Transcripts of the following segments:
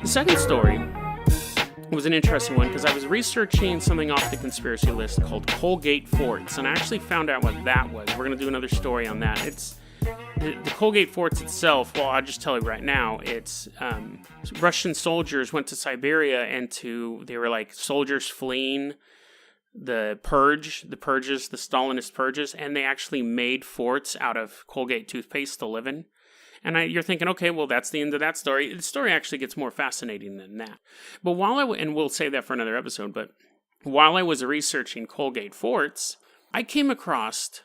The second story was an interesting one because I was researching something off the conspiracy list called Colgate Forts, and I actually found out what that was. We're going to do another story on that. It's the Colgate Forts itself. Well, I'll just tell you right now. It's Russian soldiers went to Siberia they were like soldiers fleeing the Stalinist purges, and they actually made forts out of Colgate toothpaste to live in. And you're thinking, okay, well, that's the end of that story. The story actually gets more fascinating than that. But and we'll save that for another episode, but while I was researching Colgate Forts, I came across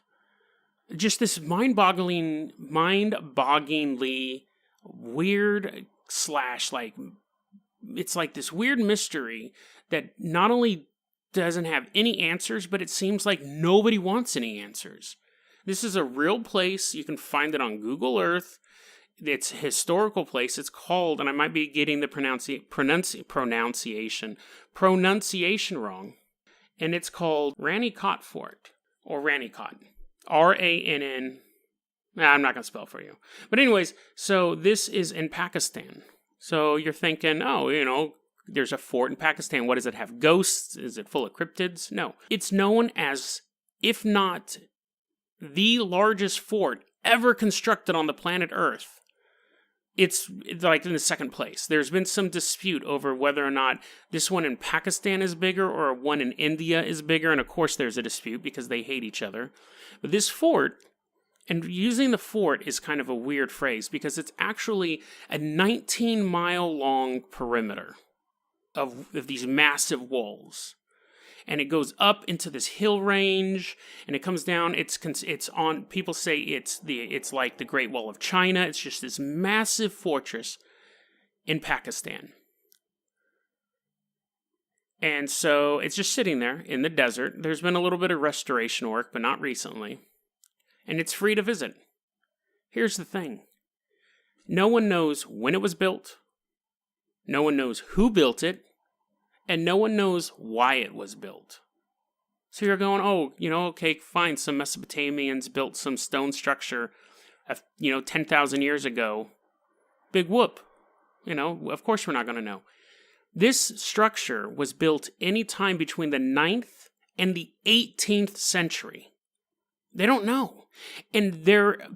just this mind-bogglingly weird it's like this weird mystery that not only doesn't have any answers, but it seems like nobody wants any answers. This is a real place. You can find it on Google Earth. It's a historical place. It's called, and I might be getting the pronunciation wrong, and it's called Ranikot Fort, or Ranikot. R-A-N-N. I'm not going to spell it for you. But anyways, so this is in Pakistan. So you're thinking, there's a fort in Pakistan. What does it have? Ghosts? Is it full of cryptids? No. It's known as, if not the largest fort ever constructed on the planet Earth. It's like in the second place. There's been some dispute over whether or not this one in Pakistan is bigger or one in India is bigger. And of course there's a dispute because they hate each other. But this fort, and using the fort is kind of a weird phrase because it's actually a 19-mile long perimeter of these massive walls. And it goes up into this hill range, and it comes down. It's on. People say it's like the Great Wall of China. It's just this massive fortress in Pakistan, and so it's just sitting there in the desert. There's been a little bit of restoration work, but not recently, and it's free to visit. Here's the thing: no one knows when it was built. No one knows who built it. And no one knows why it was built. So you're going, okay, fine. Some Mesopotamians built some stone structure, 10,000 years ago. Big whoop. Of course we're not going to know. This structure was built any time between the 9th and the 18th century. They don't know. And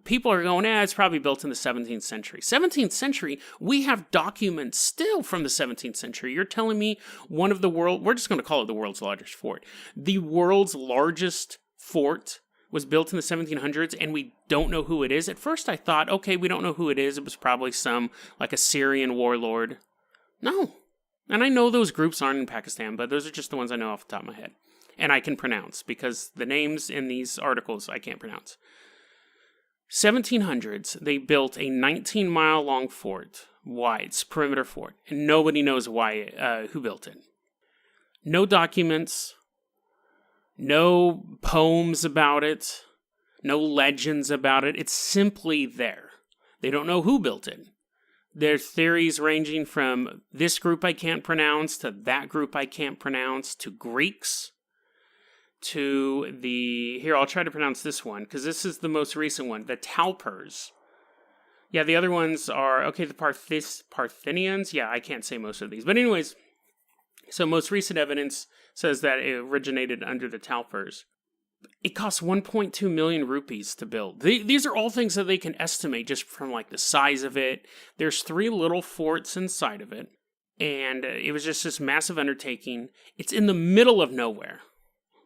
people are going, it's probably built in the 17th century. 17th century, we have documents still from the 17th century. You're telling me we're just going to call it the world's largest fort. The world's largest fort was built in the 1700s, and we don't know who it is. At first I thought, okay, we don't know who it is. It was probably some, like a Syrian warlord. No. And I know those groups aren't in Pakistan, but those are just the ones I know off the top of my head. And I can pronounce, because the names in these articles I can't pronounce. 1700s, they built a 19-mile long fort, perimeter fort, and nobody knows who built it. No documents, no poems about it, no legends about it. It's simply there. They don't know who built it. There's theories ranging from this group I can't pronounce to that group I can't pronounce to Greeks. Here, I'll try to pronounce this one, because this is the most recent one, the Talpers. Yeah, the other ones are, the Parthenians. Yeah, I can't say most of these. But anyways, so most recent evidence says that it originated under the Talpers. It costs 1.2 million rupees to build. These are all things that they can estimate just from like the size of it. There's 3 little forts inside of it. And it was just this massive undertaking. It's in the middle of nowhere.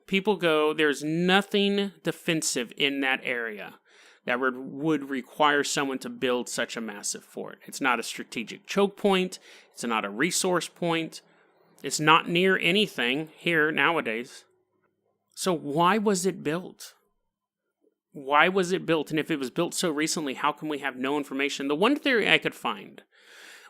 People go, there's nothing defensive in that area that would require someone to build such a massive fort. It's not a strategic choke point. It's not a resource point. It's not near anything here nowadays. So why was it built? Why was it built? And if it was built so recently, how can we have no information? The one theory I could find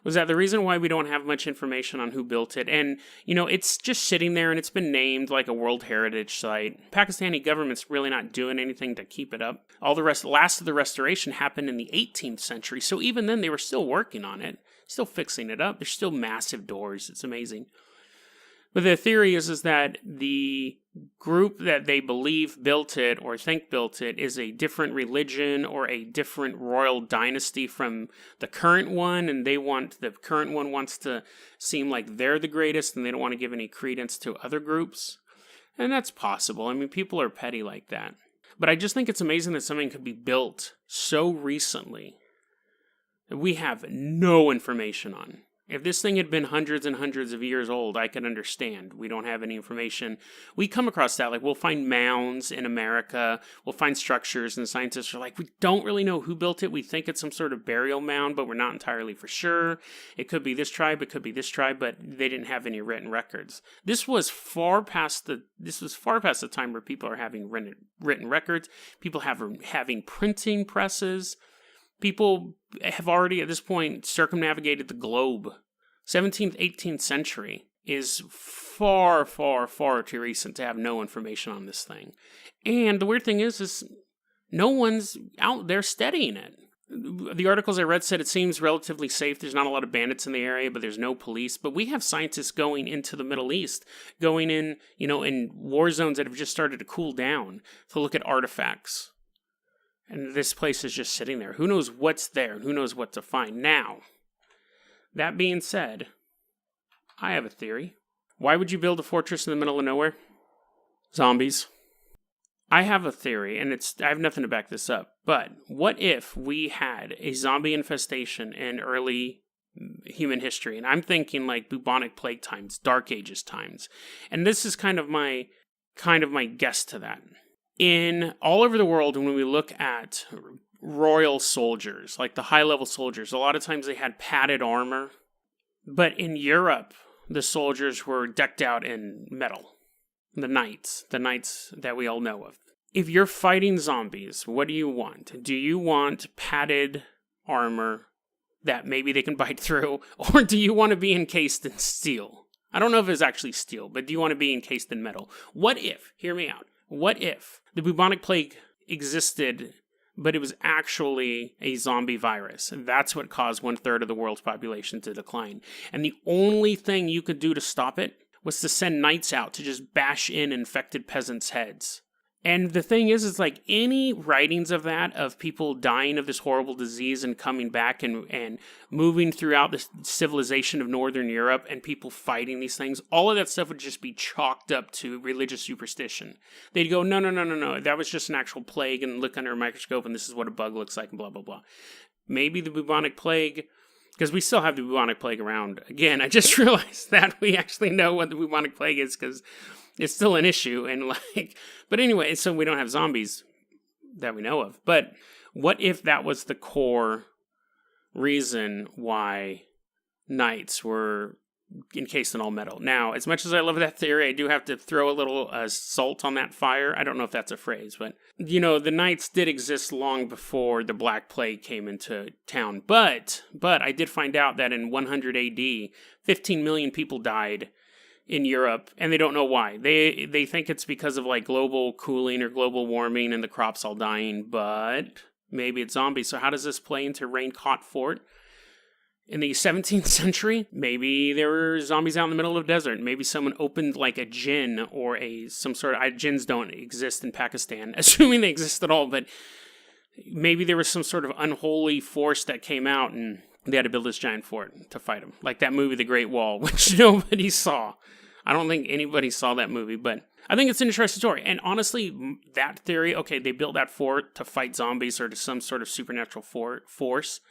was that the reason why we don't have much information on who built it, and, it's just sitting there and it's been named like a World Heritage Site. Pakistani government's really not doing anything to keep it up. All the last of the restoration happened in the 18th century, so even then they were still working on it, still fixing it up. There's still massive doors. It's amazing. But the theory is that the group that they believe built it or think built it is a different religion or a different royal dynasty from the current one, and the current one wants to seem like they're the greatest and they don't want to give any credence to other groups. And that's possible. I mean, people are petty like that. But I just think it's amazing that something could be built so recently that we have no information on. If this thing had been hundreds and hundreds of years old, I could understand. We don't have any information. We come across that. Like, we'll find mounds in America. We'll find structures, and scientists are like, we don't really know who built it. We think it's some sort of burial mound, but we're not entirely for sure. It could be this tribe. It could be this tribe, but they didn't have any written records. This was far past the time where people are having written records. People having printing presses. People have already, at this point, circumnavigated the globe. 17th, 18th century is far, far, far too recent to have no information on this thing. And the weird thing is no one's out there studying it. The articles I read said it seems relatively safe. There's not a lot of bandits in the area, but there's no police. But we have scientists going into the Middle East, going in, in war zones that have just started to cool down to look at artifacts. And this place is just sitting there. Who knows what's there and who knows what to find. Now, that being said, I have a theory. Why would you build a fortress in the middle of nowhere? Zombies. I have a theory, and I have nothing to back this up. But what if we had a zombie infestation in early human history? And I'm thinking like bubonic plague times, Dark Ages times. And this is kind of my guess to that. In all over the world, when we look at royal soldiers, like the high-level soldiers, a lot of times they had padded armor. But in Europe, the soldiers were decked out in metal. The knights that we all know of. If you're fighting zombies, what do you want? Do you want padded armor that maybe they can bite through? Or do you want to be encased in steel? I don't know if it's actually steel, but do you want to be encased in metal? What if, hear me out, what if the bubonic plague existed, but it was actually a zombie virus? And that's what caused 1/3 of the world's population to decline. And the only thing you could do to stop it was to send knights out to just bash in infected peasants' heads. And the thing is like any writings of that, of people dying of this horrible disease and coming back and moving throughout the civilization of Northern Europe and people fighting these things, all of that stuff would just be chalked up to religious superstition. They'd go, no, that was just an actual plague, and look under a microscope and this is what a bug looks like and blah, blah, blah. Maybe the bubonic plague, because we still have the bubonic plague around. Again, I just realized that we actually know what the bubonic plague is because it's still an issue. And but anyway, so we don't have zombies that we know of. But what if that was the core reason why knights were encased in all metal? Now, as much as I love that theory, I do have to throw a little salt on that fire. I don't know if that's a phrase, but the knights did exist long before the Black Plague came into town. But I did find out that in 100 AD, 15 million people died in Europe, and they don't know why. They think it's because of like global cooling or global warming and the crops all dying, but maybe it's zombies. So how does this play into Ranikot Fort? In the 17th century, maybe there were zombies out in the middle of the desert. Maybe someone opened like a gin or some sort of... Gins don't exist in Pakistan, assuming they exist at all, but maybe there was some sort of unholy force that came out and they had to build this giant fort to fight them. Like that movie, The Great Wall, which nobody saw. I don't think anybody saw that movie, but I think it's an interesting story. And honestly, that theory, okay, they built that fort to fight zombies or to some sort of supernatural force.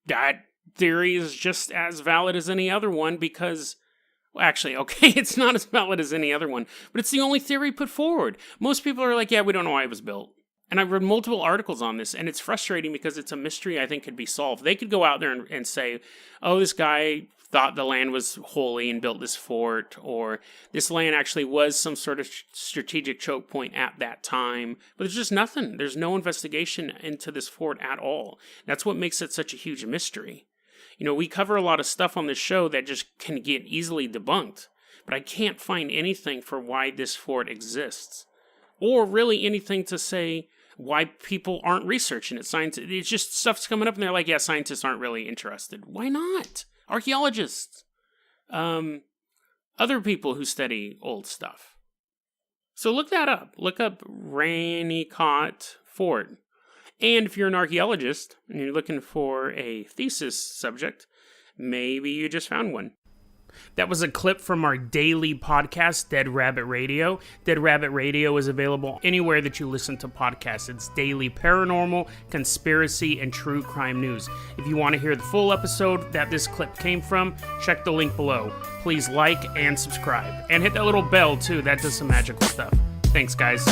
That theory is just as valid as any other one because, well, actually, okay, it's not as valid as any other one, but it's the only theory put forward. Most people are like, yeah, we don't know why it was built. And I've read multiple articles on this, and it's frustrating because it's a mystery I think could be solved. They could go out there and say, oh, this guy thought the land was holy and built this fort, or this land actually was some sort of strategic choke point at that time. But there's just nothing. There's no investigation into this fort at all. That's what makes it such a huge mystery. We cover a lot of stuff on this show that just can get easily debunked, but I can't find anything for why this fort exists, or really anything to say why people aren't researching it. It's just stuff's coming up and they're like, yeah, scientists aren't really interested. Why not? Archaeologists, other people who study old stuff. So look that up. Look up Ranikot Fort. And if you're an archaeologist and you're looking for a thesis subject, maybe you just found one. That was a clip from our daily podcast, Dead Rabbit Radio. Dead Rabbit Radio is available anywhere that you listen to podcasts. It's daily paranormal, conspiracy, and true crime news. If you want to hear the full episode that this clip came from, check the link below. Please like and subscribe. And hit that little bell, too. That does some magical stuff. Thanks, guys.